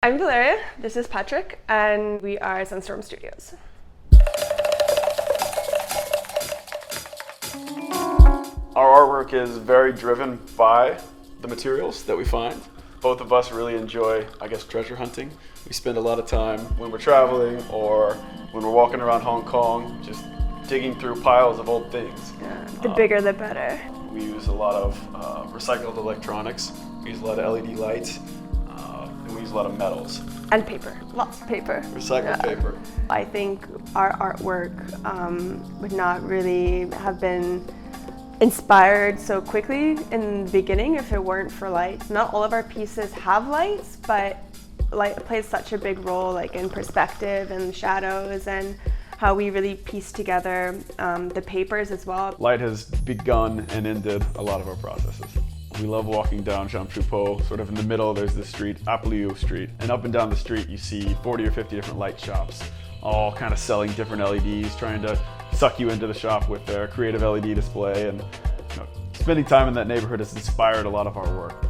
I'm Valeria, this is Patrick, and we are Sunstorm Studios. Our artwork is very driven by the materials that we find. Both of us really enjoy, treasure hunting. We spend a lot of time when we're traveling or when we're walking around Hong Kong, just digging through piles of old things. Yeah, the bigger the better. We use a lot of recycled electronics. We use a lot of LED lights, and we use a lot of metals. And paper, lots of paper. Recycled paper. I think our artwork would not really have been inspired so quickly in the beginning if it weren't for lights. Not all of our pieces have lights, but light plays such a big role, in perspective and shadows and how we really piece together the papers as well. Light has begun and ended a lot of our processes. We love walking down Jean Choupeau. Sort of in the middle, there's this street, Apelieu Street. And up and down the street, you see 40 or 50 different light shops, all kind of selling different LEDs, trying to suck you into the shop with their creative LED display. And spending time in that neighborhood has inspired a lot of our work.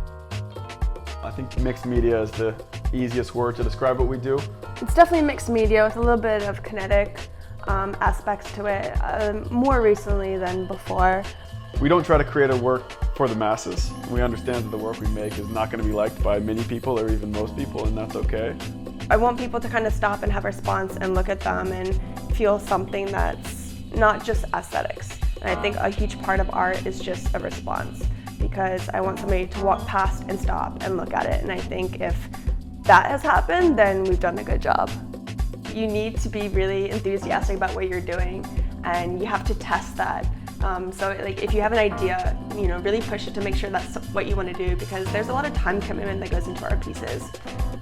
I think mixed media is the easiest word to describe what we do. It's definitely mixed media with a little bit of kinetic aspects to it, more recently than before. We don't try to create a work for the masses. We understand that the work we make is not going to be liked by many people or even most people, and that's okay. I want people to kind of stop and have a response and look at them and feel something that's not just aesthetics. And I think a huge part of art is just a response, because I want somebody to walk past and stop and look at it. And I think if that has happened, then we've done a good job. You need to be really enthusiastic about what you're doing, and you have to test that. So if you have an idea, really push it to make sure that's what you want to do, because there's a lot of time commitment that goes into our pieces.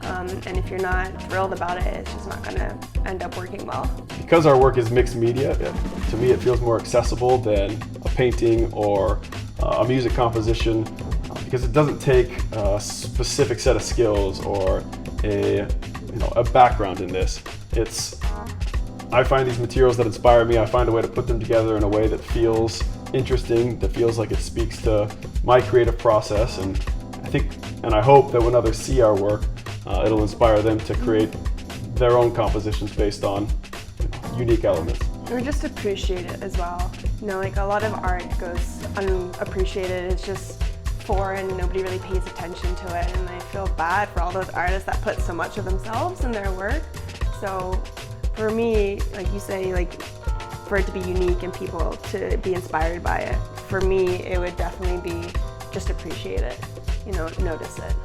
And if you're not thrilled about it, it's just not going to end up working well. Because our work is mixed media, to me it feels more accessible than a painting or a music composition, because it doesn't take a specific set of skills or a background in this. I find these materials that inspire me, I find a way to put them together in a way that feels interesting, that feels like it speaks to my creative process, and I hope that when others see our work, it'll inspire them to create their own compositions based on unique elements. Or just appreciate it as well. A lot of art goes unappreciated. It's just foreign, nobody really pays attention to it, and I feel bad for all those artists that put so much of themselves in their work. So for me, like you say, for it to be unique and people to be inspired by it, for me, it would definitely be just appreciate it, notice it.